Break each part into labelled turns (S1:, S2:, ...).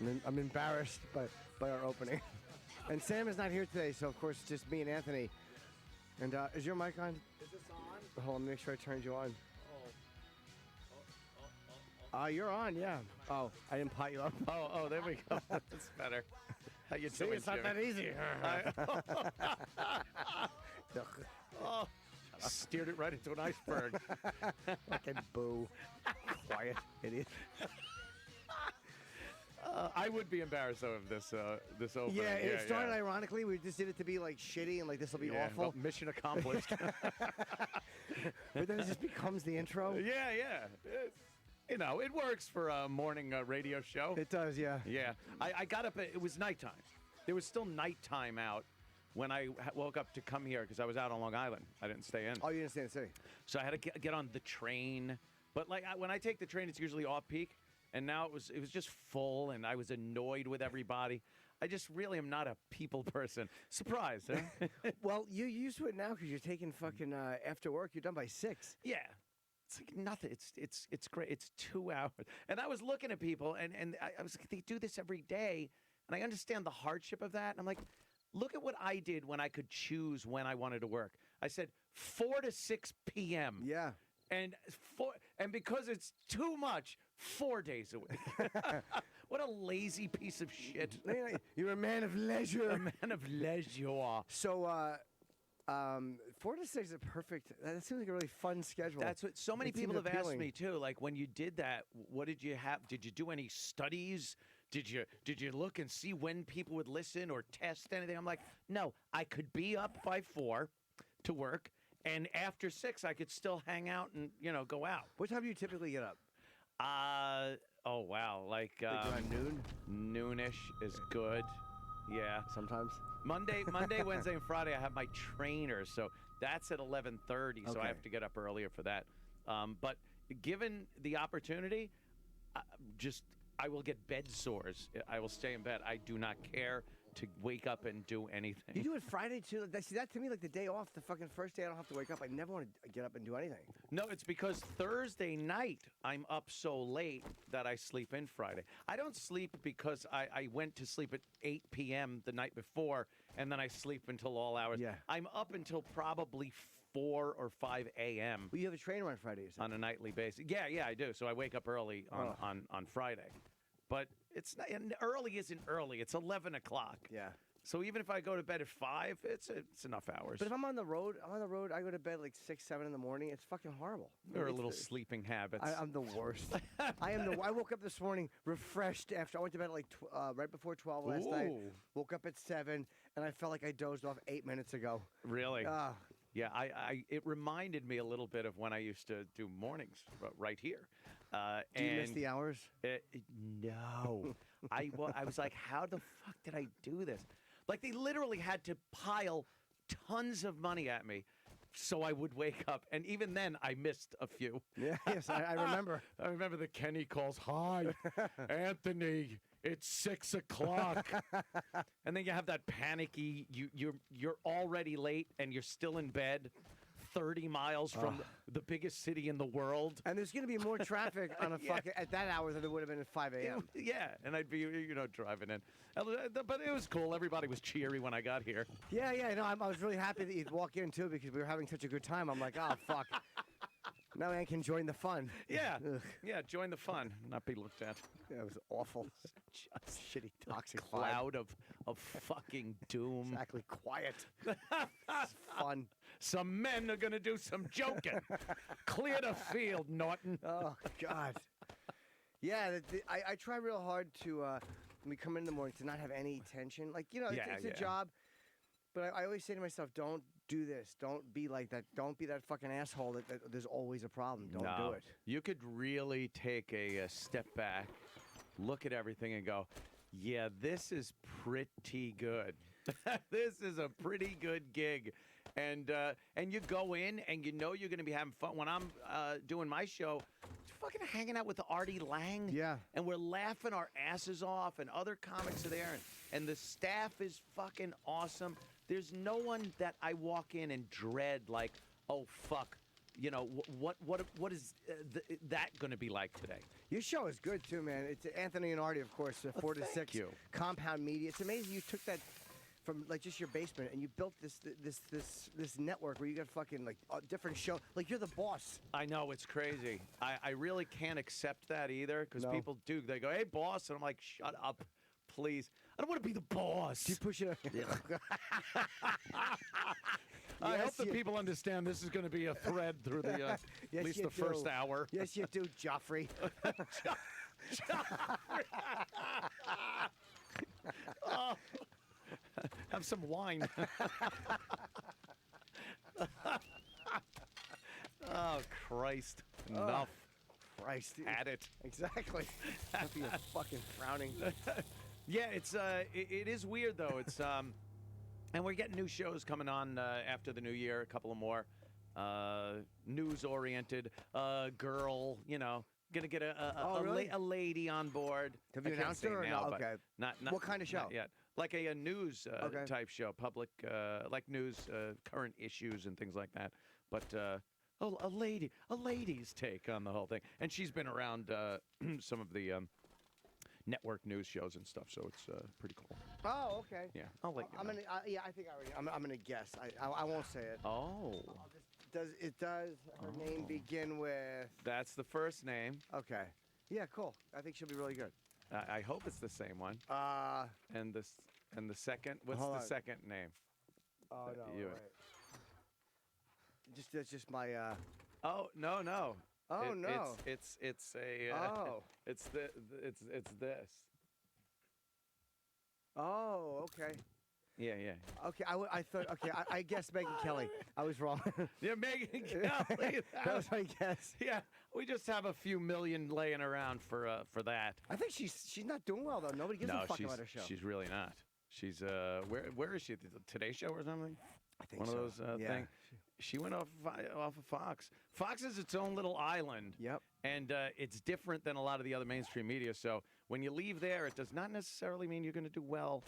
S1: I'm embarrassed by our opening. And Sam is not here today, so of course it's just me and Anthony. And is your mic on?
S2: Is this on?
S1: Hold on, make sure I turned you on.
S2: Oh.
S1: You're on, yeah. Oh, I didn't pot you up.
S2: Oh, there we go. That's better. How you
S1: See,
S2: doing,
S1: it's not that easy.
S2: Steered it right into an iceberg.
S1: Fucking boo. Quiet, idiot.
S2: I would be embarrassed though of this opening.
S1: Yeah, it started ironically. We just did it to be like shitty and like this will be awful.
S2: Well, mission accomplished.
S1: But then it just becomes the intro.
S2: yeah. It works for a morning radio show.
S1: It does, yeah.
S2: Yeah. I got up. It was nighttime. There was still nighttime out when I woke up to come here because I was out on Long Island. I didn't stay in.
S1: Oh, you didn't stay in the city.
S2: So I had to get on the train. But like when I take the train, it's usually off peak. And now it was just full, and I was annoyed with everybody. I just really am not a people person. Surprised, huh?
S1: Well, you're used to it now because you're taking fucking after work. You're done by 6.
S2: Yeah. It's like nothing. It's great. It's 2 hours. And I was looking at people, and I was like, they do this every day. And I understand the hardship of that. And I'm like, look at what I did when I could choose when I wanted to work. I said 4 to 6 p.m.
S1: Yeah.
S2: And because it's too much, 4 days a week. What a lazy piece of shit.
S1: You're a man of leisure.
S2: A man of leisure.
S1: So, 4 to 6 is a perfect. That seems like a really fun schedule.
S2: That's what so many
S1: It seems
S2: people have asked
S1: appealing.
S2: me too. Like when you did that, what did you have? Did you do any studies? Did you look and see when people would listen or test anything? I'm like, no. I could be up by 4 to work, and after 6, I could still hang out and go out.
S1: What time do you typically get up?
S2: Oh wow, like
S1: around noon.
S2: Noonish is good. Yeah.
S1: Sometimes.
S2: Monday, Wednesday, and Friday, I have my trainer, so that's at 11:30. So
S1: Okay.
S2: I have to get up earlier for that. But given the opportunity, I will get bed sores. I will stay in bed. I do not care to wake up and do anything.
S1: You do it Friday too. See, that to me like the day off, the fucking first day I don't have to wake up. I never want to get up and do anything.
S2: No, it's because Thursday night I'm up so late that I sleep in Friday. I don't sleep because I went to sleep at 8 p.m. the night before, and then I sleep until all hours.
S1: Yeah.
S2: I'm up until probably 4 or 5 a.m.
S1: Well, you have a trainer on Fridays.
S2: on a nightly basis. Yeah, I do. So I wake up early on Friday. But it's not, and early isn't early. It's 11 o'clock.
S1: Yeah.
S2: So even if I go to bed at 5, it's enough hours.
S1: But if I'm on the road, I go to bed like 6, 7 in the morning. It's fucking horrible.
S2: There are little sleeping habits.
S1: I'm the worst. I woke up this morning refreshed after I went to bed at like right before 12 last night.
S2: Ooh.
S1: Woke up at 7, and I felt like I dozed off 8 minutes ago.
S2: Really?
S1: Ah.
S2: Yeah, it reminded me a little bit of when I used to do mornings right here.
S1: Do you miss the hours?
S2: No. I was like, how the fuck did I do this? Like, they literally had to pile tons of money at me so I would wake up. And even then, I missed a few.
S1: Yeah, yes, I remember.
S2: I remember the Kenny calls, hi, Anthony, it's 6 o'clock. And then you have that panicky, you're already late and you're still in bed 30 miles from the biggest city in the world.
S1: And there's going to be more traffic on a fucking at that hour than there would have been at 5 a.m.
S2: Yeah, and I'd be, driving in. But it was cool. Everybody was cheery when I got here.
S1: Yeah. No, I was really happy that you'd walk in, too, because we were having such a good time. I'm like, oh, fuck. Now I can join the fun.
S2: Yeah.
S1: Ugh.
S2: Yeah, join the fun, not be looked at.
S1: Yeah, it was awful.
S2: Just
S1: Shitty, toxic
S2: cloud of fucking doom.
S1: Exactly. Quiet. It's fun.
S2: Some men are going to do some joking. Clear the field, Norton.
S1: Oh, God. Yeah, I try real hard to, when we come in the morning, to not have any tension. Like, it's a job. But I always say to myself, don't do this. Don't be like that. Don't be that fucking asshole that there's always a problem. Don't do it.
S2: You could really take a step back, look at everything and go, yeah, this is pretty good. This is a pretty good gig. And you go in and you know you're going to be having fun. When I'm doing my show, fucking hanging out with Artie Lang.
S1: Yeah.
S2: And we're laughing our asses off, and other comics are there, and the staff is fucking awesome. There's no one that I walk in and dread like, oh, fuck. What is that going to be like today?
S1: Your show is good too, man. It's Anthony and Artie, of course, 4 to 6.
S2: Thank you.
S1: Compound Media. It's amazing you took that from like just your basement and you built this network where you got fucking like different show. Like you're the boss.
S2: I know, it's crazy. I really can't accept that either because people do. They go, "Hey, boss," and I'm like, "Shut up, please. I don't want to be the boss."
S1: You push it.
S2: I hope that people understand this is going to be a thread through the
S1: Yes,
S2: at least
S1: you
S2: the first
S1: do.
S2: hour.
S1: Yes, you do, Joffrey.
S2: Oh, have some wine. Oh, Christ. Enough.
S1: Christ.
S2: At it.
S1: Exactly. Don't be fucking frowning.
S2: Yeah, it's it is weird though. It's and we're getting new shows coming on after the new year, a couple of more news oriented, girl, gonna get a lady on board.
S1: Have you announced her or
S2: now,
S1: no? Okay.
S2: Not
S1: What kind of show?
S2: Not yet. Like a news type show, public like news, current issues and things like that. But a lady's take on the whole thing, and she's been around some of the network news shows and stuff, so it's pretty cool.
S1: Oh, okay.
S2: Yeah, I'll let you know.
S1: I'm gonna. I think I already. I'm gonna guess. I won't say it.
S2: Oh.
S1: Does her name begin with?
S2: That's the first name.
S1: Okay. Yeah, cool. I think she'll be really good.
S2: I hope it's the same one. And the second. What's the second name?
S1: Oh no.
S2: You.
S1: Wait. That's just my.
S2: Oh no.
S1: Oh no.
S2: It's a.
S1: Oh.
S2: It's this.
S1: Oh, okay.
S2: Yeah.
S1: Okay, I thought. Okay, I guessed Megyn Kelly. I was wrong.
S2: Yeah, Megyn Kelly.
S1: That was my guess.
S2: Yeah, we just have a few million laying around for that.
S1: I think she's not doing well though. Nobody gives a fuck about her show.
S2: She's really not. She's where is she? The Today Show or something?
S1: I think
S2: one
S1: so.
S2: of those things. She went off of Fox. Fox is its own little island.
S1: Yep.
S2: And it's different than a lot of the other mainstream media. So when you leave there, it does not necessarily mean you're going to do well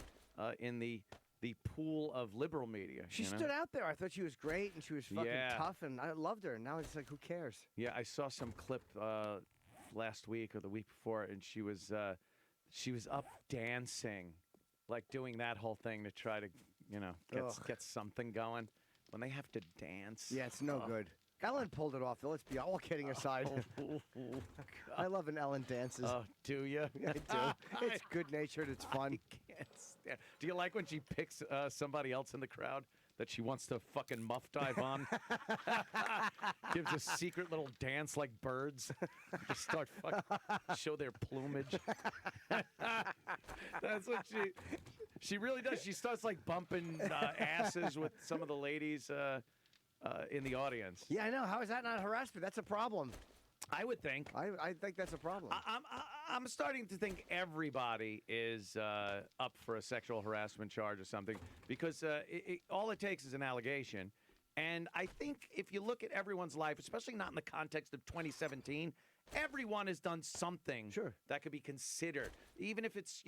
S2: in the pool of liberal media.
S1: She stood out there. I thought she was great and she was fucking tough, and I loved her. And now it's like, who cares?
S2: Yeah, I saw some clip last week or the week before, and she was up dancing, like doing that whole thing to try to get something going. When they have to dance.
S1: Yeah, it's no good. Ellen pulled it off, though. Let's be all kidding aside. I love when Ellen dances.
S2: Oh, do you?
S1: I do. It's good-natured. It's fun.
S2: I can't stand. Do you like when she picks somebody else in the crowd that she wants to fucking muff dive on? Gives a secret little dance like birds. Just start show their plumage. That's what she really does. She starts like bumping asses with some of the ladies in the audience.
S1: Yeah, I know. How is that not harassment? That's a problem.
S2: I would think.
S1: I think that's a problem.
S2: I'm starting to think everybody is up for a sexual harassment charge or something because all it takes is an allegation. And I think if you look at everyone's life, especially not in the context of 2017, everyone has done something that could be considered, even if it's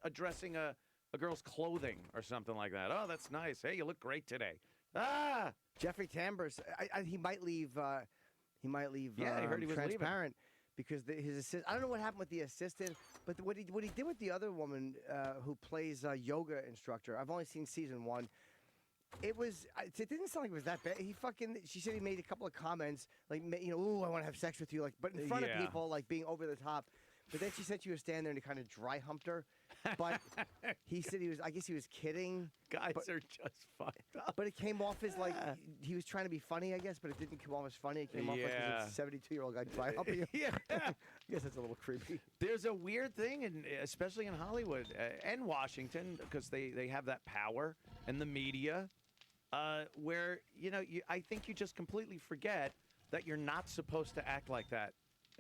S2: addressing a girl's clothing or something like that. Oh, that's nice. Hey, you look great today.
S1: Jeffrey Tambers, he might leave. He might leave.
S2: Yeah, I heard he was
S1: Transparent because his assistant. I don't know what happened with the assistant, but what he did with the other woman who plays a yoga instructor. I've only seen season 1. It didn't sound like it was that bad. She said he made a couple of comments like, ooh, I want to have sex with you, like, but in front of people, like being over the top. But then she said she was standing there and he kind of dry humped her. But he said I guess he was kidding.
S2: Guys are just fucked up.
S1: But it came off as like he was trying to be funny, I guess, but it didn't come off as funny. It came off like a 72-year-old guy dry humping you.
S2: Yeah.
S1: I guess that's a little creepy.
S2: There's a weird thing, especially in Hollywood and Washington, because they have that power and the media, where, I think you just completely forget that you're not supposed to act like that.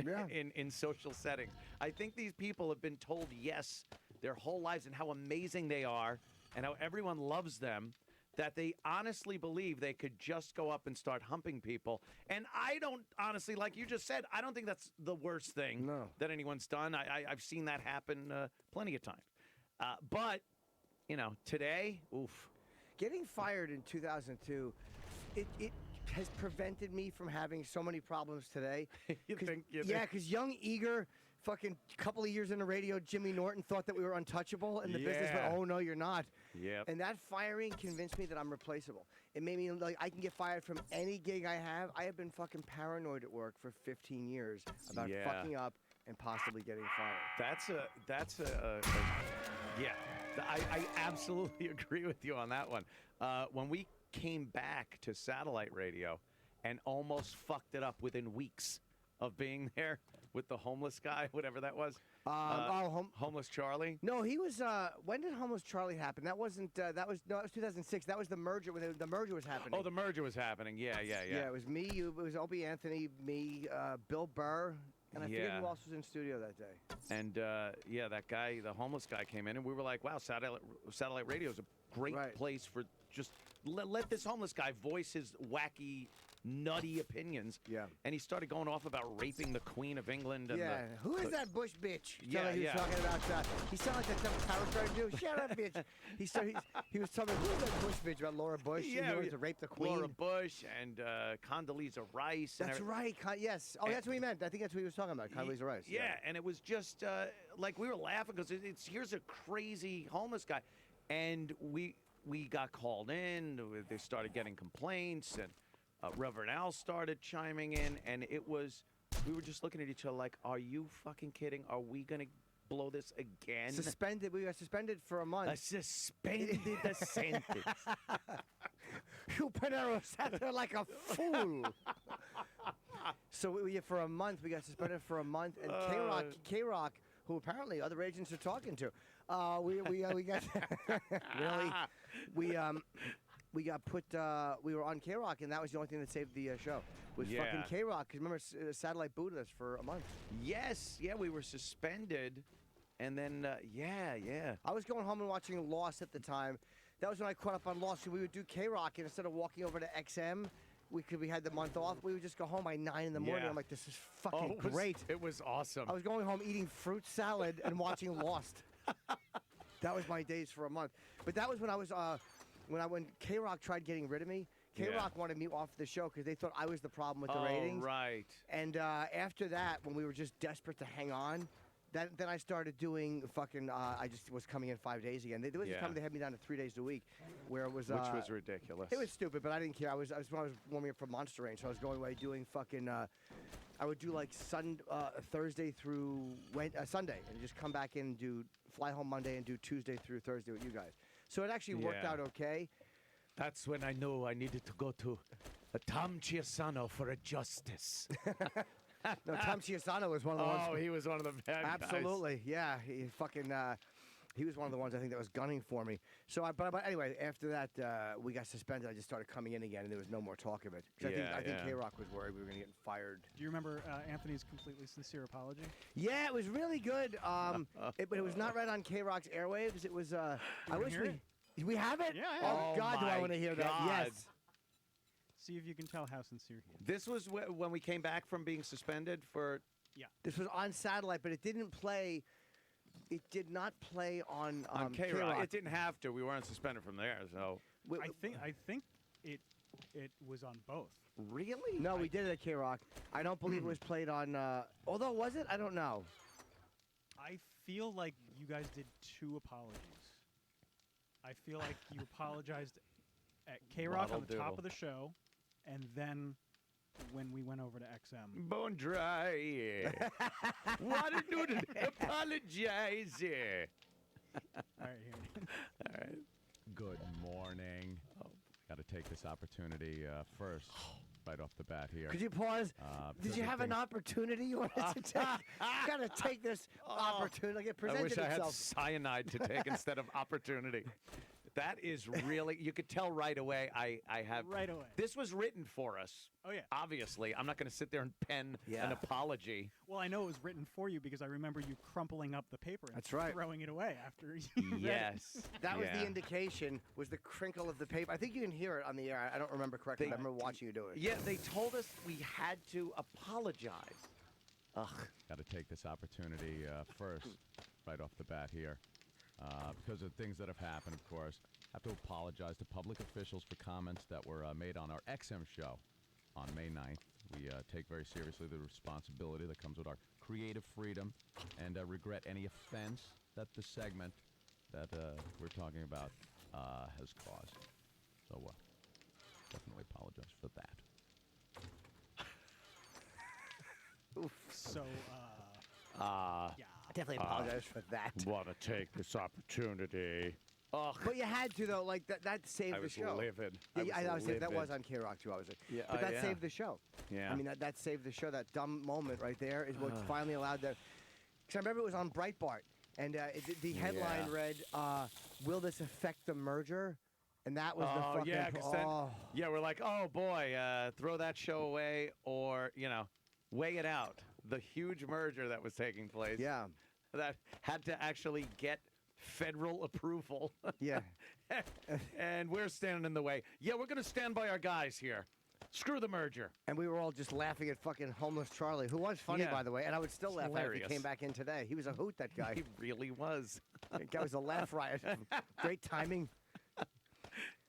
S1: Yeah.
S2: in social settings. I think these people have been told yes their whole lives and how amazing they are and how everyone loves them, that they honestly believe they could just go up and start humping people. And I don't, honestly, like you just said, I don't think that's the worst thing that anyone's done. I've seen that happen plenty of times. But, today, oof.
S1: Getting fired in 2002, has prevented me from having so many problems today.
S2: You think?
S1: Yeah, because young, eager, fucking couple of years in the radio, Jimmy Norton thought that we were untouchable in the business, but oh no, you're not.
S2: Yep.
S1: And that firing convinced me that I'm replaceable. It made me like I can get fired from any gig I have. I have been fucking paranoid at work for 15 years about fucking up and possibly getting fired.
S2: That's a yeah. I absolutely agree with you on that one. When we came back to satellite radio and almost fucked it up within weeks of being there with the homeless guy, whatever that was. Homeless Charlie.
S1: No, he was. When did Homeless Charlie happen? That wasn't. That was 2006. That was the merger when the merger was happening.
S2: Oh, the merger was happening. Yeah.
S1: Yeah, it was me. It was Opie Anthony, me, Bill Burr, and I forget who else was in studio that day.
S2: And that guy, the homeless guy, came in, and we were like, "Wow, satellite radio is a great place for just let this homeless guy voice his wacky." Nutty opinions.
S1: Yeah.
S2: And he started going off about raping the Queen of England. And
S1: who is that Bush bitch?
S2: Yeah,
S1: he was talking about. He sounded like that Tower started doing. Shut up, bitch. He was talking. Who is that Bush bitch about Laura Bush?
S2: Yeah,
S1: to rape the Queen.
S2: Laura Bush and Condoleezza Rice.
S1: That's right. Yes. Oh, that's what he meant. I think that's what he was talking about. Condoleezza Rice.
S2: Yeah, and it was just like we were laughing because here's a crazy homeless guy, and we got called in. They started getting complaints and. Reverend Al started chiming in, and we were just looking at each other like, are you fucking kidding? Are we going to blow this again?
S1: Suspended. We got suspended for a month.
S2: Suspended the sentence.
S1: You Panero sat there like a fool. So for a month, we got suspended for a month, and K-Rock, who apparently other agents are talking to, we got really we got put. We were on K-Rock, and that was the only thing that saved the show. Was fucking K-Rock. Because remember, satellite booted us for a month.
S2: Yes, we were suspended, and then
S1: I was going home and watching Lost at the time. That was when I caught up on Lost. So we would do K-Rock, and instead of walking over to XM, we had the month off. We would just go home by 9 in the morning. I'm like, this is fucking great.
S2: It was awesome.
S1: I was going home eating fruit salad and watching Lost. That was my days for a month. But that was when I was. When K-Rock tried getting rid of me, K-Rock wanted me off the show because they thought I was the problem with the ratings.
S2: Right.
S1: And after that, when we were just desperate to hang on, then I started doing fucking. I just was coming in 5 days again. There was a time they had me down to 3 days a week, where it was.
S2: Which was ridiculous.
S1: It was stupid, but I didn't care. I was warming up for Monster Range, so I was going away doing fucking. I would do like Thursday through Sunday, and just come back in and fly home Monday and do Tuesday through Thursday with you guys. So it actually worked out okay.
S2: That's when I knew I needed to go to Tom Chiasano for a justice.
S1: No, Tom Chiasano was one of the ones.
S2: Oh, he was one of the bad guys.
S1: Absolutely, yeah. He fucking. He was one of the ones I think that was gunning for me. So, but anyway, after that, we got suspended. I just started coming in again, and there was no more talk of it. I think K-Rock was worried we were going to get fired.
S3: Do you remember Anthony's completely sincere apology?
S1: Yeah, it was really good. But it was not read on K-Rock's airwaves. It was. I wish we have it.
S3: Yeah.
S1: Oh God, do I want to hear that? Yes.
S3: See if you can tell how sincere he is.
S2: This was when we came back from being suspended for.
S3: Yeah.
S1: This was on satellite, but it didn't play. It did not play on
S2: K-Rock. It didn't have to. We weren't suspended from there, so.
S3: I think it was on both.
S2: Really?
S1: No, we did it at K-Rock. I don't believe it was played on. Although was it? I don't know.
S3: I feel like you guys did 2 apologies. I feel like you apologized at K-Rock on the top of the show, and then when we went over to XM.
S2: Bone dry, yeah. Wanted to apologize, yeah.
S3: All right, here.
S2: All right.
S4: Good morning. Got to take this opportunity first, right off the bat here.
S1: Could you pause? Did you have an opportunity you wanted to take? Got to take this opportunity. It presented
S2: I wish
S1: itself.
S2: I had cyanide to take instead of opportunity. That is really, you could tell right away I have.
S3: Right away.
S2: This was written for us.
S3: Oh, yeah.
S2: Obviously. I'm not going to sit there and pen an apology.
S3: Well, I know it was written for you because I remember you crumpling up the paper and throwing it away after you read it.
S2: Yes.
S1: That was the indication, was the crinkle of the paper. I think you can hear it on the air. I don't remember correctly. I remember watching you do it.
S2: Yeah, they told us we had to apologize. Ugh.
S4: Got to take this opportunity first, right off the bat here. Because of things that have happened, of course. I have to apologize to public officials for comments that were made on our XM show on May 9th. We take very seriously the responsibility that comes with our creative freedom and regret any offense that the segment that we're talking about has caused. So definitely apologize for that.
S3: So, yeah.
S1: I definitely apologize for that.
S2: Want to take this opportunity. Oh,
S1: But you had to though, like that saved
S2: I
S1: the
S2: was
S1: show.
S2: livid.
S1: Yeah, I was that
S2: livid.
S1: was on K-Rock too, obviously.
S2: Yeah,
S1: but that
S2: yeah.
S1: saved the show.
S2: Yeah.
S1: I mean, that saved the show. That dumb moment right there is what finally allowed that. Because I remember it was on Breitbart, and the headline
S2: Yeah.
S1: read, "Will this affect the merger?" And that was the
S2: Oh,
S1: fucking.
S2: yeah, 'cause then, we're like, oh boy, throw that show away, or weigh it out. The huge merger that was taking place.
S1: Yeah.
S2: That had to actually get federal approval.
S1: Yeah.
S2: And we're standing in the way. Yeah, we're gonna stand by our guys here. Screw the merger.
S1: And we were all just laughing at fucking homeless Charlie, who was funny,
S2: Yeah.
S1: by the way. And I would still
S2: It's
S1: laugh at him if
S2: hilarious.
S1: he came back in today. He was a hoot, that guy.
S2: He really was.
S1: That guy was a laugh riot. Great timing.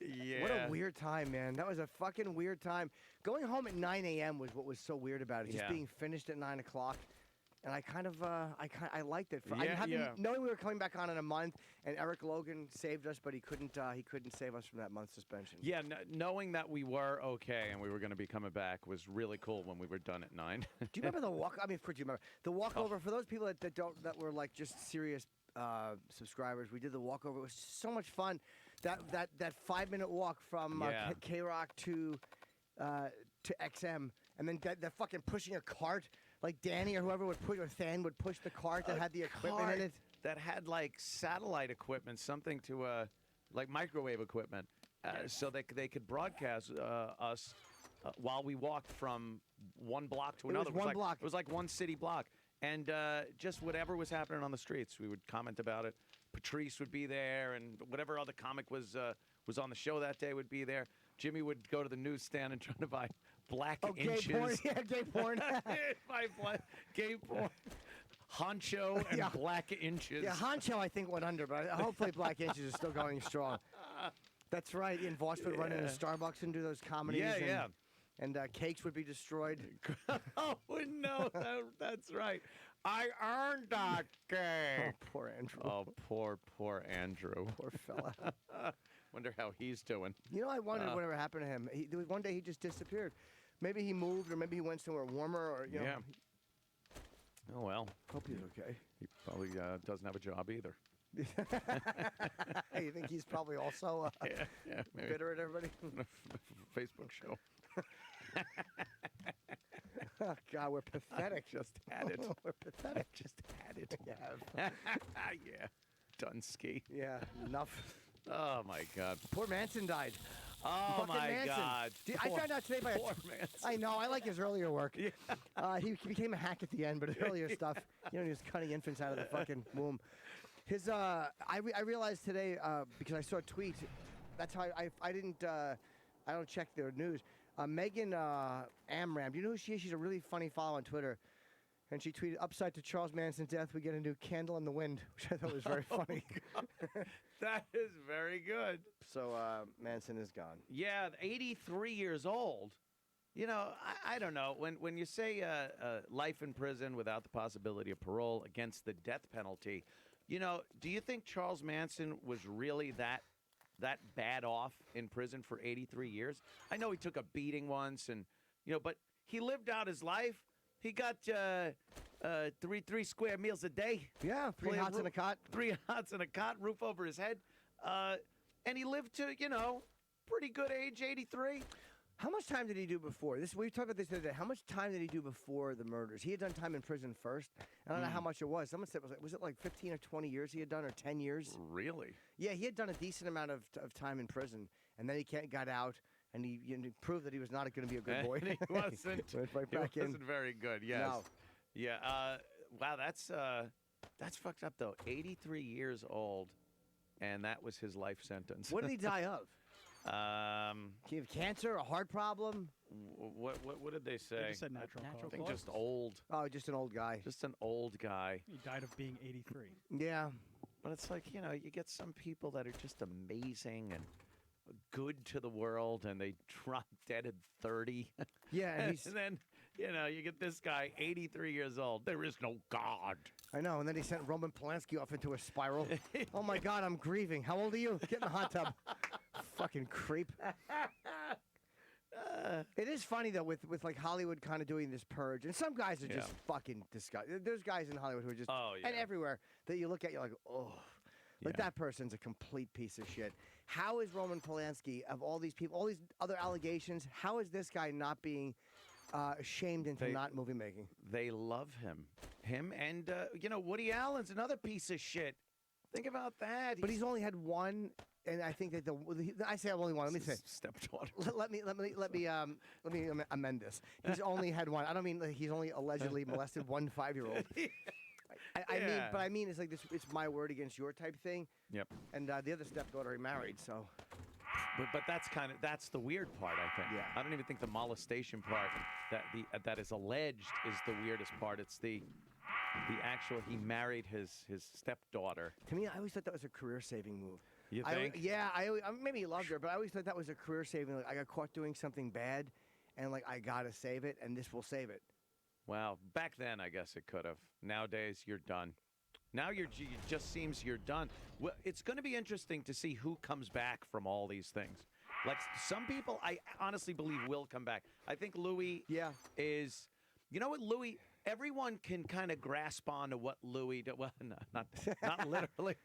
S2: Yeah.
S1: What a weird time, man. That was a fucking weird time. Going home at 9 a.m. was what was so weird about it. Just
S2: Yeah.
S1: being finished at 9 o'clock. And I liked it.
S2: Yeah.
S1: Knowing we were coming back on in a month, and Eric Logan saved us, but he couldn't save us from that month suspension.
S2: Yeah, knowing that we were okay and we were going to be coming back was really cool when we were done at 9.
S1: Do you remember the walk? I mean, of course you remember the walkover. For those people that were like just serious subscribers, we did the walkover. It was so much fun. That 5-minute walk from
S2: Yeah.
S1: K-Rock to XM, and then that fucking pushing a cart. Like Danny or whoever would push, or Than would push the cart that had the equipment in it.
S2: That had like satellite equipment, something to like microwave equipment, so they could broadcast us while we walked from one block to another.
S1: It was one block.
S2: It was like one city block, and just whatever was happening on the streets, we would comment about it. Patrice would be there, and whatever other comic was on the show that day would be there. Jimmy would go to the newsstand and try to buy black inches.
S1: Gay porn. Yeah, gay porn.
S2: Buy gay porn. Honcho and
S1: Yeah.
S2: Black Inches.
S1: Yeah, Honcho I think went under, but hopefully Black Inches is still going strong. That's right. Ian Voss would run into Starbucks and do those comedies.
S2: Yeah,
S1: and cakes would be destroyed.
S2: Oh, no, that's right. I earned that
S1: Oh,
S2: cake.
S1: poor Andrew.
S2: Oh, poor Andrew.
S1: Poor fella.
S2: Wonder how he's doing.
S1: You know, I wondered whatever happened to him. There was one day he just disappeared. Maybe he moved, or maybe he went somewhere warmer, or you know.
S2: Yeah. Oh, well.
S1: Hope he's okay.
S2: He probably doesn't have a job either.
S1: Hey, you think he's probably also
S2: Yeah, maybe.
S1: bitter at everybody?
S2: Facebook show.
S1: Oh, God, we're pathetic.
S2: Just had it.
S1: We're pathetic.
S2: Just had it.
S1: Yeah.
S2: Yeah. Dunsky.
S1: Yeah, enough.
S2: Oh, my God.
S1: Poor Manson died.
S2: Oh,
S1: Fucking
S2: my
S1: Manson.
S2: God.
S1: I found out today by
S2: Poor Manson.
S1: I know. I like his earlier work. He became a hack at the end, but his earlier stuff, he was cutting infants out of the fucking womb. His, I realized today because I saw a tweet. That's how I didn't. I don't check their news. Megan Amram. Do you know who she is? She's a really funny follow on Twitter. And she tweeted, "Upside to Charles Manson's death, we get a new Candle in the Wind," which I thought was very funny.
S2: That is very good.
S1: So Manson is gone.
S2: Yeah, 83 years old. You know, I don't know. When you say life in prison without the possibility of parole against the death penalty, you know, do you think Charles Manson was really that bad off in prison for 83 years? I know he took a beating once, and but he lived out his life. He got three square meals a day.
S1: Yeah, 3 hots in a cot.
S2: 3 hots in a cot, roof over his head. And he lived to, pretty good age, 83.
S1: How much time did he do before? We talked about this the other day. How much time did he do before the murders? He had done time in prison first. I don't know how much it was. Someone said, was it like 15 or 20 years he had done, or 10 years?
S2: Really?
S1: Yeah, he had done a decent amount of time in prison, and then he got out, and he proved that he was not going to be a good boy.
S2: He wasn't.
S1: Went right
S2: He
S1: back in.
S2: wasn't very good. Yes.
S1: No.
S2: Yeah. Wow. That's fucked up though. 83 years old, and that was his life sentence.
S1: What did he die of? He have cancer, a heart problem?
S2: What did they say?
S3: They just said natural
S2: I
S3: cause.
S2: think just old.
S1: Oh, just an old guy.
S2: Just an old guy.
S3: He died of being 83.
S1: Yeah.
S2: But it's like, you get some people that are just amazing, and good to the world, and they drop dead at 30.
S1: Yeah, and he's.
S2: And then, you get this guy, 83 years old. There is no God.
S1: I know, and then he sent Roman Polanski off into a spiral. Oh my God, I'm grieving. How old are you? Get in the hot tub. Fucking creep. It is funny though with like Hollywood kind of doing this purge, and some guys are just fucking disgusting. There's guys in Hollywood who are just and everywhere that you look at, you're like, oh, like that person's a complete piece of shit. How is Roman Polanski, of all these people, all these other allegations, how is this guy not being shamed into not movie making?
S2: They love him. Him and Woody Allen's another piece of shit. Think about that.
S1: But he's only had one. And I think that I say I've only one. Let me say
S2: stepdaughter.
S1: Let me amend this. He's only had one. I don't mean like he's only allegedly molested one 5-year-old. I mean it's like this. It's my word against your type thing.
S2: Yep.
S1: And the other stepdaughter he married. So.
S2: But that's the weird part. I think.
S1: Yeah.
S2: I don't even think the molestation part that is alleged is the weirdest part. It's the actual he married his stepdaughter.
S1: To me, I always thought that was a career-saving move.
S2: You think?
S1: Maybe he loved her, but I always thought that was a career-saving. Like, I got caught doing something bad, and like I gotta save it, and this will save it.
S2: Well, back then I guess it could have. Nowadays you're done. Now it just seems you're done. Well, it's going to be interesting to see who comes back from all these things. Like some people, I honestly believe will come back. I think Louis is. You know what, Louis? Everyone can kind of grasp on to what Louis. Well, no, not literally.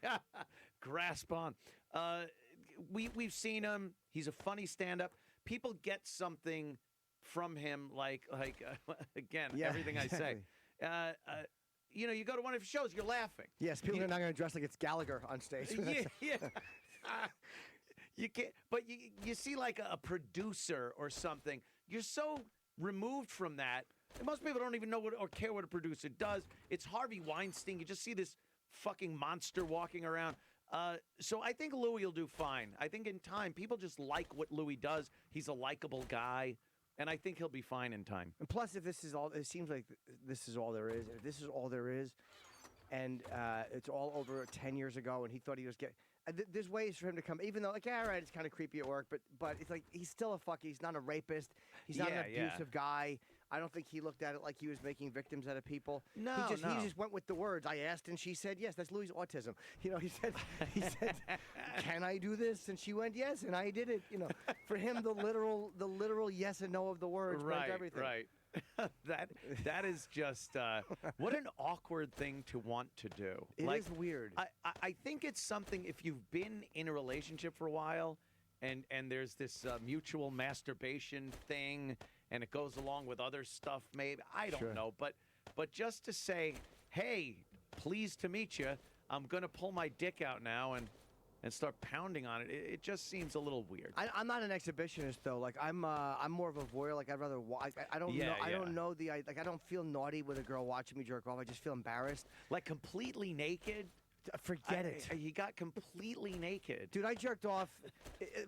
S2: Grasp on. We've seen him. He's a funny stand-up. People get something from him, like again, everything I say. You go to one of his shows, you're laughing.
S1: Yes, people are not going to dress like it's Gallagher on stage.
S2: Yeah. You can't. But you see like a producer or something. You're so removed from that. And most people don't even know or care what a producer does. It's Harvey Weinstein. You just see this fucking monster walking around. So I think Louis will do fine. I think in time, people just like what Louis does. He's a likable guy. And I think he'll be fine in time.
S1: And plus, if this is all, it seems like this is all there is. If this is all there is, and it's all over 10 years ago, and he thought he was getting... there's ways for him to come, even though, like, all right, it's kind of creepy at work, but it's like, he's still a fuck. He's not a rapist. He's not an abusive guy. I don't think he looked at it like he was making victims out of people.
S2: No,
S1: he just went with the words. I asked, and she said yes. That's Louis' autism. He said, can I do this? And she went yes, and I did it. For him, the literal yes and no of the words meant everything.
S2: Right. that is just what an awkward thing to want to do.
S1: It is weird.
S2: I think it's something if you've been in a relationship for a while, and there's this mutual masturbation thing. And it goes along with other stuff, maybe. I don't know. But just to say, hey, pleased to meet you. I'm going to pull my dick out now and start pounding on it. It just seems a little weird.
S1: I'm not an exhibitionist, though. Like, I'm more of a voyeur. Like, I'd rather watch. I don't know. I don't know I don't feel naughty with a girl watching me jerk off. I just feel embarrassed.
S2: Like, completely naked?
S1: Forget it.
S2: He got completely naked.
S1: Dude, I jerked off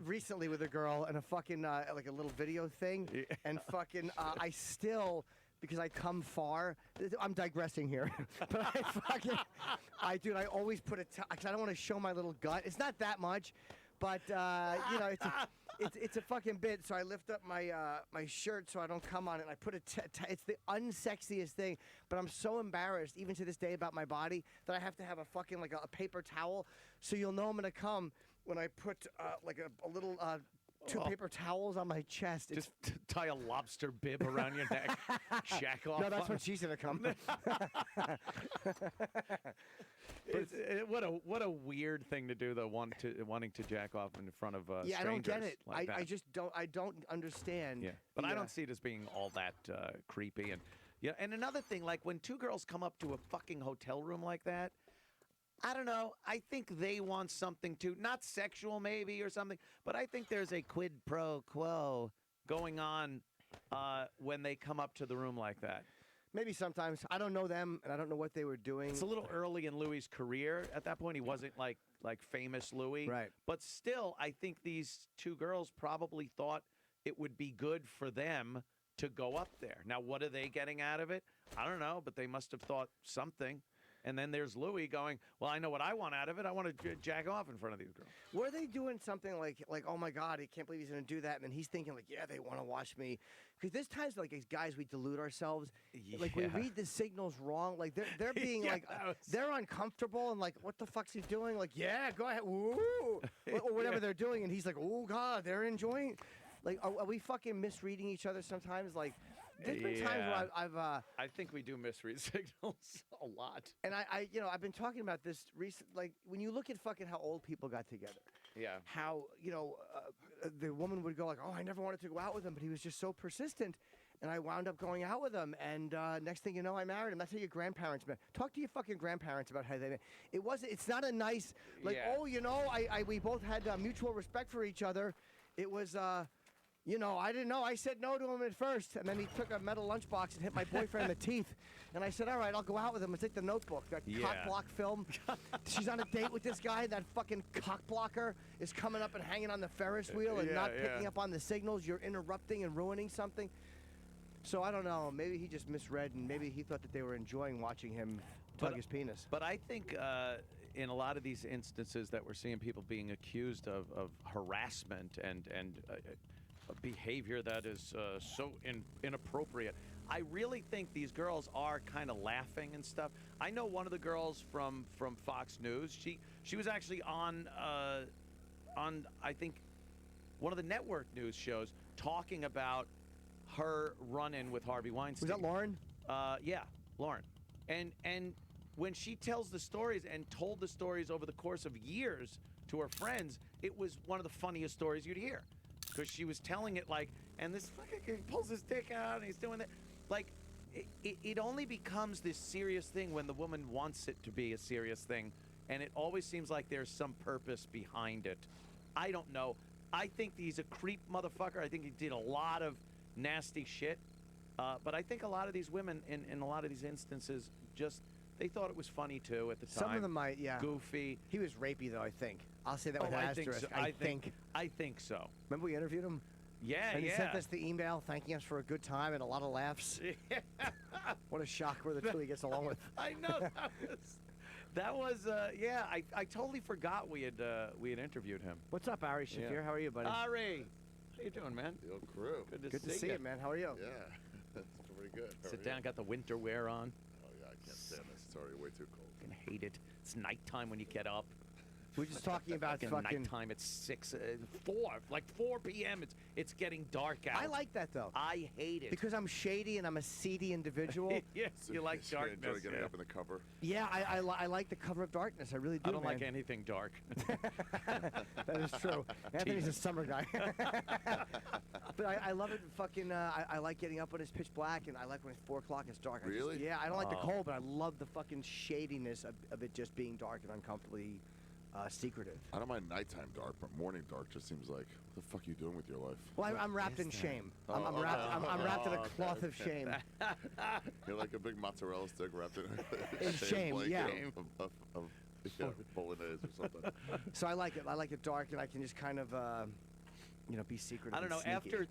S1: recently with a girl in a fucking, like a little video thing. Yeah. And fucking, I still, because I come far, I'm digressing here. But I always put because I don't want to show my little gut. It's not that much. But, it's a fucking bit, so I lift up my my shirt so I don't come on it, and I put it's the unsexiest thing, but I'm so embarrassed, even to this day, about my body, that I have to have a fucking, like, a paper towel, so you'll know I'm gonna come when I put, like, a little, two paper towels on my chest.
S2: Just tie a lobster bib around your neck, jack off.
S1: No, that's when she's gonna come.
S2: What a weird thing to do, though, wanting to jack off in front of strangers.
S1: I don't get it.
S2: Like
S1: I just don't. I don't understand.
S2: Yeah, but I don't see it as being all that creepy. And another thing, like when two girls come up to a fucking hotel room like that, I don't know. I think they want something too, not sexual maybe or something, but I think there's a quid pro quo going on when they come up to the room like that.
S1: Maybe sometimes. I don't know them, and I don't know what they were doing.
S2: It's a little early in Louis' career. At that point, he wasn't like famous Louis.
S1: Right.
S2: But still, I think these two girls probably thought it would be good for them to go up there. Now, what are they getting out of it? I don't know, but they must have thought something. And then there's Louis going, well, I know what I want out of it. I want to jack off in front of these girls.
S1: Were they doing something like, oh my God, I can't believe he's going to do that? And then he's thinking like, yeah, they want to watch me. Because there's times like as guys, we delude ourselves. Like we read the signals wrong. Like they're being like, they're uncomfortable and like, what the fuck's he doing? Like, yeah, go ahead. Woo. Or whatever they're doing. And he's like, oh God, they're enjoying. Like, are we fucking misreading each other sometimes? Like, there's been times where I've
S2: I think we do misread signals a lot.
S1: And I've been talking about this recent. Like, when you look at fucking how old people got together.
S2: Yeah.
S1: How, the woman would go like, oh, I never wanted to go out with him, but he was just so persistent. And I wound up going out with him. And next thing you know, I married him. That's how your grandparents met. Talk to your fucking grandparents about how they met. It's not a nice, like, we both had mutual respect for each other. It was, I didn't know. I said no to him at first. And then he took a metal lunchbox and hit my boyfriend in the teeth. And I said, all right, I'll go out with him. It's like The Notebook, that cock block film. She's on a date with this guy. That fucking cock blocker is coming up and hanging on the Ferris wheel and not picking up on the signals. You're interrupting and ruining something. So I don't know. Maybe he just misread, and maybe he thought that they were enjoying watching him tug his penis.
S2: But I think in a lot of these instances that we're seeing people being accused of harassment and behavior that is so inappropriate, I really think these girls are kind of laughing and stuff. I know one of the girls from Fox News. She was actually on I think one of the network news shows talking about her run-in with Harvey Weinstein.
S1: Was that Lauren?
S2: Yeah, Lauren. And when she tells the stories and told the stories over the course of years to her friends, it was one of the funniest stories you'd hear. Because she was telling it like, and this fucking guy pulls his dick out and he's doing that. Like, it only becomes this serious thing when the woman wants it to be a serious thing. And it always seems like there's some purpose behind it. I don't know. I think he's a creep motherfucker. I think he did a lot of nasty shit. But I think a lot of these women, in a lot of these instances, they thought it was funny too at the time.
S1: Some of them might, yeah.
S2: Goofy.
S1: He was rapey, though, I think. I'll say that with an asterisk. I think.
S2: I think so.
S1: Remember we interviewed him?
S2: Yeah,
S1: and he sent us the email thanking us for a good time and a lot of laughs. What a shock where the two he gets along with.
S2: I know. That was I totally forgot we had interviewed him.
S1: What's up, Ari Shaffir?
S2: Yeah.
S1: How are you, buddy?
S2: Ari, how you doing, man?
S5: Yo, crew.
S1: Good to see you, man. How are you?
S5: Yeah, that's pretty good.
S2: Sit down. Got the winter wear on.
S5: Oh yeah, I can't stand this. It's already way too cold.
S2: I can hate it. It's nighttime when you get up.
S1: We're just talking about fucking
S2: nighttime. It's 4 p.m. It's getting dark out.
S1: I like that though.
S2: I hate it
S1: because I'm shady and I'm a seedy individual.
S2: Yes, you like darkness.
S5: You enjoy getting up in the cover.
S1: Yeah, I like the cover of darkness. I really do.
S2: I don't like anything dark.
S1: That is true. Anthony's a summer guy. But I love it. Fucking, I like getting up when it's pitch black, and I like when it's 4 o'clock. It's dark.
S5: Really?
S1: I don't like the cold, but I love the fucking shadiness of it just being dark and uncomfortably secretive.
S5: I don't mind nighttime dark, but morning dark just seems like, what the fuck are you doing with your life?
S1: Well, I'm wrapped in shame. I'm wrapped in a cloth of shame.
S5: You're like a big mozzarella stick wrapped in
S1: shame. Yeah.
S5: Of bolognese or something.
S1: So I like it. I like it dark, and I can just kind of, be secretive.
S2: I don't know.
S1: Sneaky.
S2: After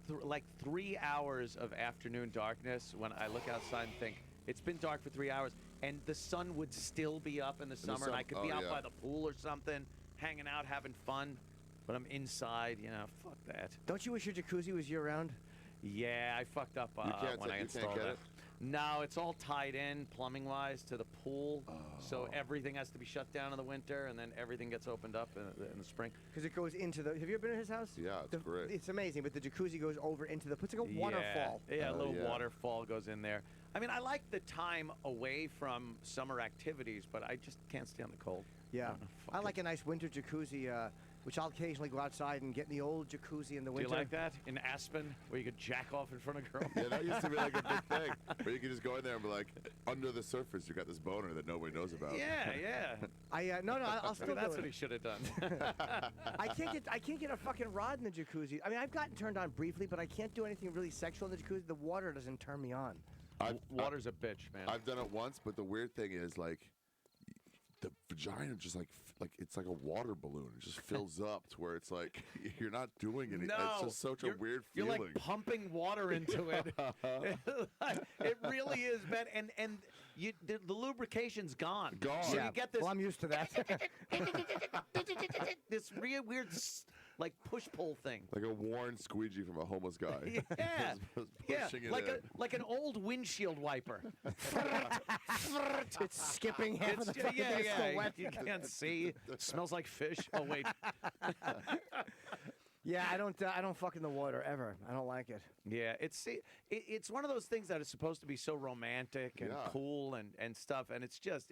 S2: 3 hours of afternoon darkness, when I look outside and think it's been dark for 3 hours, and the sun would still be up in the summer, and I could be out by the pool or something, hanging out, having fun, but I'm inside. Fuck that.
S1: Don't you wish your jacuzzi was year-round?
S2: Yeah, I fucked up when I installed it. No, it's all tied in plumbing-wise to the pool, so everything has to be shut down in the winter, and then everything gets opened up in the spring.
S1: Because it goes into the. Have you ever been to his house?
S5: Yeah, it's great.
S1: It's amazing, but the jacuzzi goes over into the. It's like a waterfall.
S2: Yeah, a little waterfall goes in there. I mean, I like the time away from summer activities, but I just can't stand the cold.
S1: Yeah, I like a nice winter jacuzzi. Which I'll occasionally go outside and get in the old jacuzzi in the winter.
S2: Do you like that? In Aspen, where you could jack off in front of girls?
S5: Yeah, that used to be like a big thing. Where you could just go in there and be like, under the surface, you got this boner that nobody knows about.
S2: Yeah.
S1: I'll still do it.
S2: That's what he should have done.
S1: I can't get a fucking rod in the jacuzzi. I mean, I've gotten turned on briefly, but I can't do anything really sexual in the jacuzzi. The water doesn't turn me on.
S2: Water's a bitch, man.
S5: I've done it once, but the weird thing is, like, the vagina just like it's like a water balloon. It just fills up to where it's like you're not doing anything.
S2: No,
S5: it's just such a weird feeling.
S2: You're like pumping water into it. It really is, man. And the lubrication's gone.
S5: Gone.
S2: So
S1: Yeah.
S2: you get this
S1: Well, I'm used to that.
S2: this real weird like push-pull thing.
S5: Like a worn squeegee from a homeless guy.
S2: Yeah,
S5: Was
S2: yeah,
S5: pushing it
S2: like
S5: in.
S2: like an old windshield wiper.
S1: It's skipping half of the fucking
S2: yeah,
S1: thing, it's still
S2: yeah.
S1: wet.
S2: You can't see. It smells like fish. Oh wait.
S1: Yeah, I don't fuck in the water ever. I don't like it.
S2: Yeah, it's one of those things that is supposed to be so romantic and
S5: Yeah.
S2: cool and stuff, and it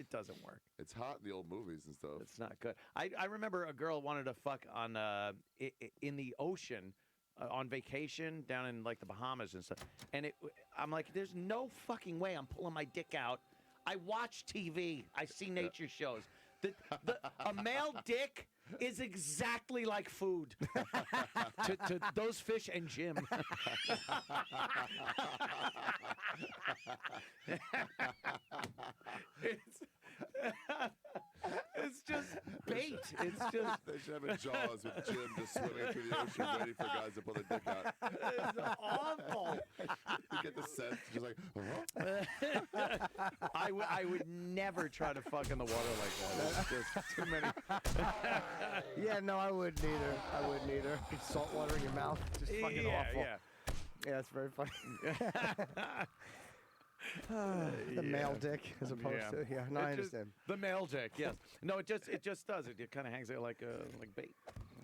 S2: doesn't work.
S5: It's hot in the old movies and stuff.
S2: It's not good. I remember a girl wanted to fuck on in the ocean on vacation down in like the Bahamas and stuff, and I'm like, there's no fucking way I'm pulling my dick out. I watch TV. I see nature shows. A male dick is exactly like food to those fish and Jim. It's just bait. It's just
S5: They should have a Jaws with Jim just swimming through the ocean waiting for guys to pull their dick out.
S2: it's awful.
S5: You get the sense, just like, huh?
S2: I would never try to fuck in the water like that. It's just too many.
S1: Yeah, no, I wouldn't either. I wouldn't either. Salt water in your mouth, just fucking awful. Yeah, it's very funny. The male dick, as opposed to no, I understand.
S2: The male dick, yes. No, it just does it. It kind of hangs there like bait.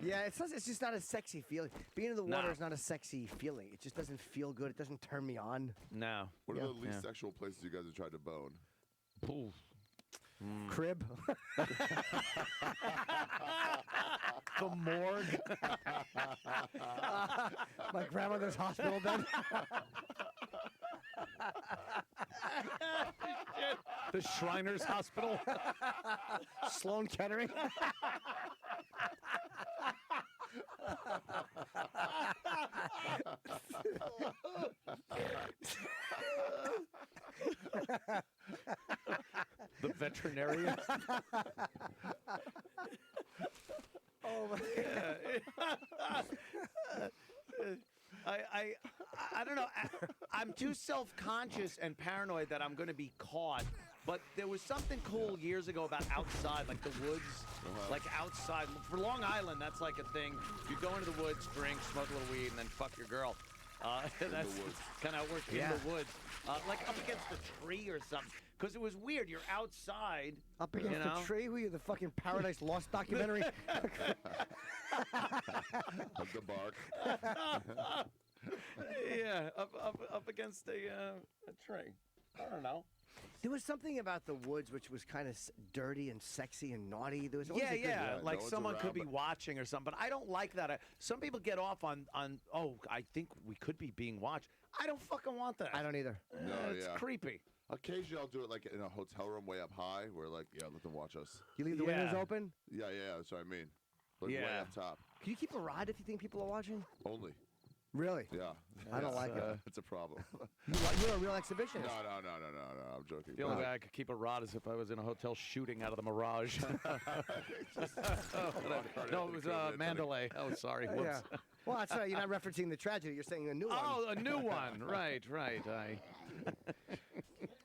S1: Yeah, it's just not a sexy feeling. Being in the water
S2: No.
S1: is not a sexy feeling. It just doesn't feel good. It doesn't turn me on.
S2: No.
S5: What are
S1: Yeah.
S5: the least sexual places you guys have tried to bone?
S1: Crib.
S2: The morgue.
S1: My grandmother's hospital bed.
S2: The Shriners Hospital.
S1: Sloan Kettering.
S2: The veterinarian.
S1: Oh my
S2: I don't know. I'm too self-conscious and paranoid that I'm going to be caught. But there was something cool years ago about outside, like the woods, like outside. For Long Island, that's like a thing. You go into the woods, drink, smoke a little weed, and then fuck your girl. That's kind of how it works in the woods. Like up against a tree or something. Because it was weird. You're outside.
S1: Up against the tree? Who are you, the fucking Paradise Lost documentary?
S5: The bark.
S2: Yeah, up against a tree. I don't know.
S1: There was something about the woods which was kind of dirty and sexy and naughty. There was always a good
S2: Like
S5: no one's
S2: someone could
S5: around,
S2: be
S5: but-
S2: watching or something. But I don't like that. Some people get off on oh, I think we could be being watched. I don't fucking want that.
S1: I don't either.
S5: No,
S2: It's
S5: yeah.
S2: creepy.
S5: Occasionally, I'll do it like in a hotel room way up high, where like, yeah, let them watch us.
S1: You leave the windows
S2: Yeah.
S1: open?
S5: Yeah, that's what I mean. Like way
S2: Yeah.
S5: up top.
S1: Can you keep a rod if you think people are watching?
S5: Only.
S1: Really?
S5: Yeah.
S1: I don't like it.
S5: It's a problem.
S1: You're a real exhibitionist.
S5: No. I'm joking.
S2: The only way I could keep a rod is if I was in a hotel shooting out of the Mirage. No, it was Mandalay. Oh, sorry.
S1: Yeah.
S2: Whoops.
S1: Well, that's right. You're not referencing the tragedy. You're saying a new one.
S2: Oh, a new one. Right.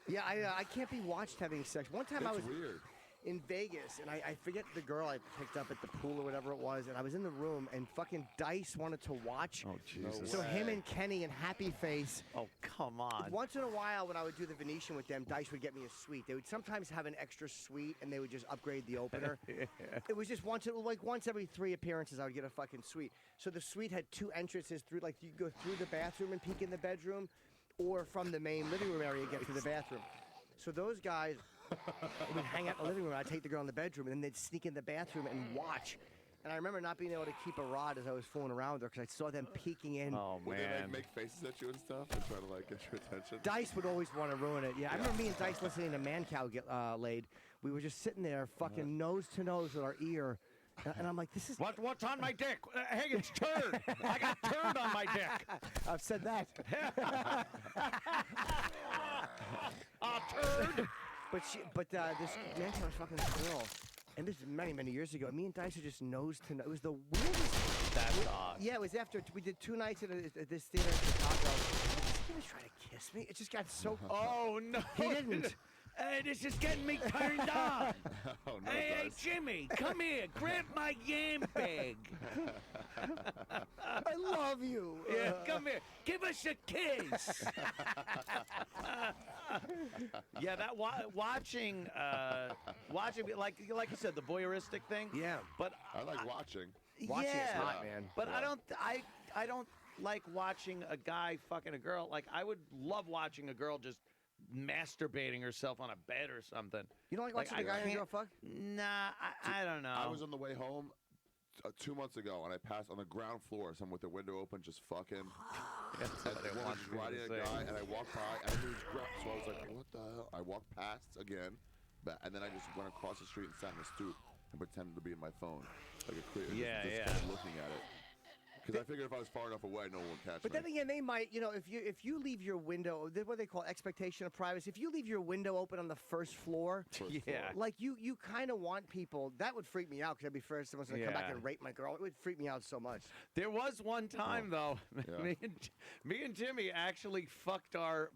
S1: Yeah, I can't be watched having sex. One time I was
S5: It's weird.
S1: in Vegas, and I forget the girl I picked up at the pool or whatever it was, and I was in the room, and fucking Dice wanted to watch.
S2: Oh, Jesus.
S1: So him and Kenny and Happy Face.
S2: Oh, come on.
S1: Once in a while, when I would do the Venetian with them, Dice would get me a suite. They would sometimes have an extra suite, and they would just upgrade the opener. It was just once every 3 appearances, I would get a fucking suite. So the suite had 2 entrances through, like you go through the bathroom and peek in the bedroom, or from the main living room area get to the bathroom. So those guys would hang out in the living room. I'd take the girl in the bedroom, and then they'd sneak in the bathroom and watch. And I remember not being able to keep a rod as I was fooling around with her because I saw them peeking in.
S2: Oh,
S5: Would they
S2: man.
S5: like make faces at you and stuff and try to like get your attention?
S1: Dice would always want to ruin it. Yeah, I remember me and Dice listening to Man Cow get laid. We were just sitting there, fucking nose to nose with our ear, and I'm like, "This is
S2: What's on my dick? Hey, it's turd. I got turd on my dick.
S1: I've said that."
S2: Turd.
S1: But this Man Cow was fucking this girl, and this is many, many years ago. Me and Dice were just nose to nose. It was the weirdest.
S2: That's odd.
S1: Yeah, it was after we did 2 nights at this theater in Chicago. Is he gonna try to kiss me? It just got so.
S2: Oh, no.
S1: He didn't.
S2: Hey, this is getting me turned on.
S5: Oh, no,
S2: Hey,
S5: guys.
S2: Jimmy, come here. Grab my yam bag.
S1: I love you.
S2: Yeah, come here. Give us a kiss. Yeah, that watching, like you said, the voyeuristic thing.
S1: Yeah.
S2: But
S5: I like watching.
S1: Watching
S2: yeah,
S1: is hot, man.
S2: But
S5: Yeah.
S2: I don't like watching a guy fucking a girl. Like I would love watching a girl just masturbating herself on a bed or something.
S1: You don't like watching
S2: I
S1: a guy and a girl
S2: can't-
S1: fuck?
S2: Nah, I don't know.
S5: I was on the way home 2 months ago, and I passed on the ground floor, someone with the window open, just fucking.
S2: That's
S5: And
S2: what
S5: the
S2: I
S5: woman
S2: want
S5: was
S2: people to
S5: riding a
S2: say.
S5: guy, and I walked by, and I knew he was drunk, so I was like, what the hell? I walked past again, and then I just went across the street and sat in a stoop and pretended to be in my phone. Like a clear,
S2: Yeah,
S5: just
S2: yeah.
S5: kind of looking at it. Because I figured if I was far enough away, no one would catch
S1: But
S5: me.
S1: then again, they might, if you leave your window, what they call expectation of privacy. If you leave your window open on the first floor,
S5: First
S2: Yeah.
S5: floor.
S1: like you kind of want people. That would freak me out because I'd be afraid someone's gonna come back
S2: Yeah.
S1: and rape my girl. It would freak me out so much.
S2: There was one time though,
S5: Yeah.
S2: me and Jimmy actually fucked our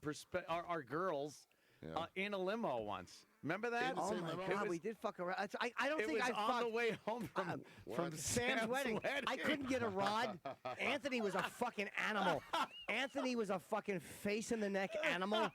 S2: girls
S5: Yeah.
S2: in a limo once. Remember that?
S5: In the
S1: Oh
S5: same
S1: my
S5: limo?
S1: God, we did fuck around. I don't
S2: It
S1: think
S2: was
S1: I
S2: on
S1: fucked.
S2: the way home from
S5: What?
S1: Sam's wedding. I couldn't get a rod. Anthony was a fucking animal. Anthony was a fucking face in the neck animal.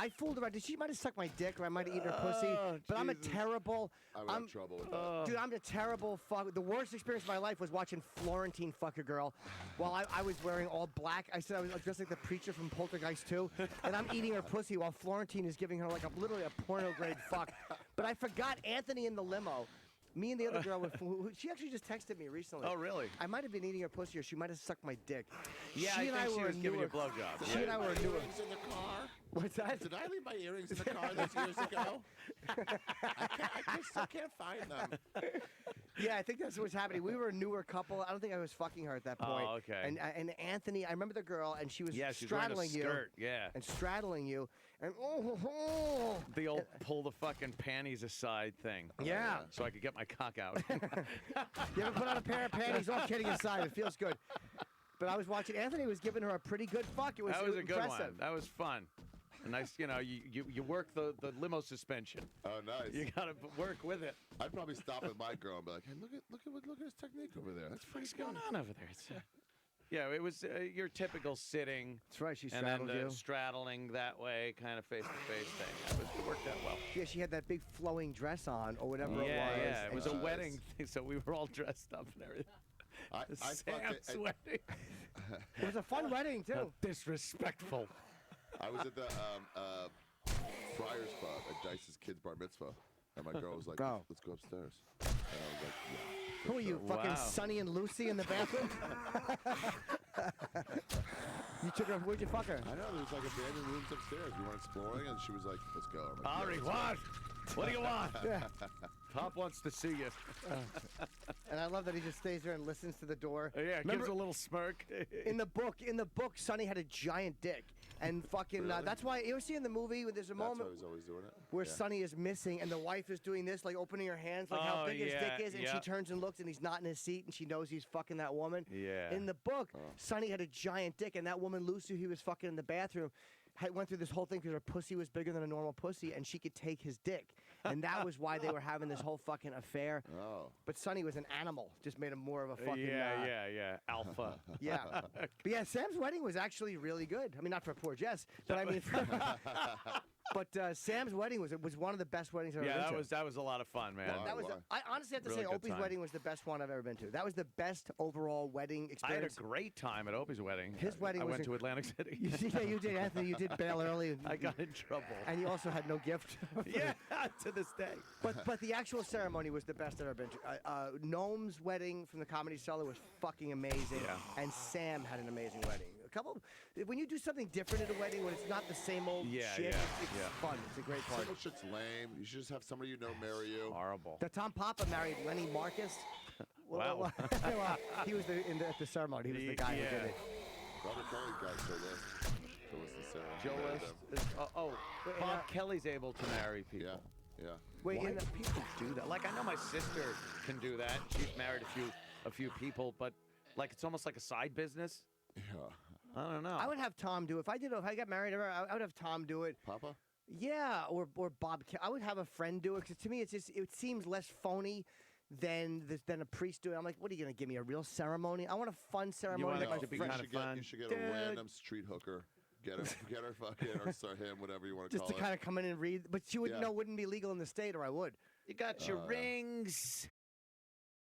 S1: I fooled around. She might have sucked my dick, or I might have eaten her pussy.
S2: Oh,
S1: But I'm a
S2: Jesus.
S1: terrible.
S5: I would
S1: I'm,
S5: have trouble with that.
S1: Dude, I'm a terrible fuck. The worst experience of my life was watching Florentine fuck a girl while I was wearing all black. I said I was dressed like the preacher from Poltergeist 2, and I'm eating her pussy while Florentine is giving her like literally a porno grade fuck. But I forgot Anthony in the limo. Me and the other girl, she actually just texted me recently.
S2: Oh, really?
S1: I might have been eating her pussy, or she might have sucked my dick.
S2: Yeah,
S1: she
S2: I
S1: and
S2: think she
S1: were
S2: was giving you a
S1: newer-
S2: blowjob.
S1: She and I were newer.
S5: Earrings in the car?
S1: What's that?
S5: Did I leave my earrings in the car those years ago? I still can't find them.
S1: Yeah, I think that's what's happening. We were a newer couple. I don't think I was fucking her at that point.
S2: Oh, okay.
S1: And Anthony, I remember the girl, and she was
S2: Yeah, she's wearing a
S1: straddling you.
S2: skirt. Yeah.
S1: And straddling you, and
S2: The old pull the fucking panties aside thing.
S1: yeah.
S2: So I could get my cock out.
S1: You ever put on a pair of panties? All kidding aside, it feels good. But I was watching. Anthony was giving her a pretty good fuck. It was,
S2: That was a good
S1: impressive.
S2: one. That was fun. A nice, you work the limo suspension.
S5: Oh, nice.
S2: You gotta work with it.
S5: I'd probably stop at my girl and be like, "Hey, look at his technique over there. That's pretty
S2: What's
S5: good."
S2: going on over there? It's, yeah, it was your typical sitting.
S1: That's right. She
S2: And then
S1: straddled
S2: the
S1: you.
S2: straddling that way, kind of face-to-face thing. It worked out well.
S1: Yeah, she had that big flowing dress on, or whatever it was.
S2: Yeah. It
S1: and
S2: was
S1: she-
S2: a wedding thing, so we were all dressed up and everything.
S5: I fucked
S2: Sam's
S5: it.
S2: wedding.
S1: It was a fun wedding too.
S2: Disrespectful.
S5: I was at the Friars Club at Dice's kid's bar mitzvah, and my girl was like,
S1: Oh.
S5: "Let's go upstairs." And I was like, "Yeah."
S1: Who are you, fucking
S2: Wow.
S1: Sonny and Lucy in the bathroom? You took her. Where'd you fuck her?
S5: I know there was like abandoned rooms upstairs. We went exploring, and she was like, "Let's go." I'm like, "Yeah,
S2: Ari,
S5: let's go."
S2: what? What do you want?
S1: Yeah.
S2: Pop wants to see you.
S1: And I love that he just stays there and listens to the door.
S2: Yeah,
S1: Remember,
S2: gives a little smirk.
S1: in the book, Sonny had a giant dick, and fucking.
S5: Really?
S1: That's why you ever see in the movie when there's a
S5: That's why
S1: moment
S5: he's always doing it.
S1: where
S5: Yeah.
S1: Sonny is missing, and the wife is doing this, like opening her hands, like how
S2: Oh,
S1: big his
S2: yeah,
S1: dick is, and she
S2: yeah.
S1: turns and looks, and he's not in his seat, and she knows he's fucking that woman.
S2: Yeah.
S1: In the book, Sonny had a giant dick, and that woman Lucy, who he was fucking in the bathroom, went through this whole thing because her pussy was bigger than a normal pussy, and she could take his dick, and that was why they were having this whole fucking affair.
S5: Oh.
S1: But Sonny was an animal, just made him more of a fucking.
S2: yeah. Alpha.
S1: Yeah. But yeah, Sam's wedding was actually really good. I mean, not for poor Jess, but I mean, but Sam's wedding was one of the best weddings I've ever
S2: Yeah,
S1: been to.
S2: that was a lot of fun, man.
S5: Wow.
S1: That was. I honestly have to
S2: Really
S1: say,
S2: good
S1: Opie's
S2: time.
S1: wedding was the best one I've ever been to. That was the best overall wedding
S2: I had a
S1: experience.
S2: great time at Opie's wedding.
S1: His wedding
S2: I
S1: was
S2: went to
S1: inc-
S2: Atlantic City.
S1: Yeah, you did, Anthony. You did bail early.
S2: I got in trouble.
S1: And you also had no gift.
S2: Yeah, to this day.
S1: But the actual ceremony was the best I've ever been to. Gnome's wedding from the Comedy Cellar was fucking amazing.
S2: Yeah.
S1: And Sam had an amazing wedding. When you do something different at a wedding, when it's not the same old
S2: Yeah,
S1: shit,
S2: yeah,
S1: it's
S2: yeah.
S1: fun. It's a great party.
S5: Some shit's lame. You should just have somebody you know marry you.
S2: Horrible.
S1: The Tom Papa married Lenny Marcus.
S2: Wow.
S1: Well, he was at the ceremony. He was the guy who did it.
S5: Robert Kelly got so list the ceremony.
S2: Joe
S5: Married
S2: List.
S5: them.
S2: Bob Kelly's able to marry people.
S5: Yeah.
S1: Wait,
S2: Why
S1: in
S2: do
S1: the,
S2: people do that? Like, I know my sister can do that. She's married a few people, but like it's almost like a side business.
S5: Yeah.
S2: I don't know.
S1: I would have Tom do it. If I got married, I would have Tom do it.
S5: Papa?
S1: Yeah, or Bob. I would have a friend do it because to me it seems less phony than a priest doing. I'm like, what are you gonna give me a real ceremony? I want a fun ceremony.
S2: want
S1: that
S2: it
S1: my
S2: to be
S1: friend-
S2: kind of fun.
S5: You should get
S1: Dude.
S5: a random street hooker. Get her fucking, or him, whatever you want to
S1: just
S5: call
S1: to
S5: it.
S1: kind of come in and read, but she wouldn't
S5: Yeah.
S1: know wouldn't be legal in the state, or I would.
S2: You got your rings.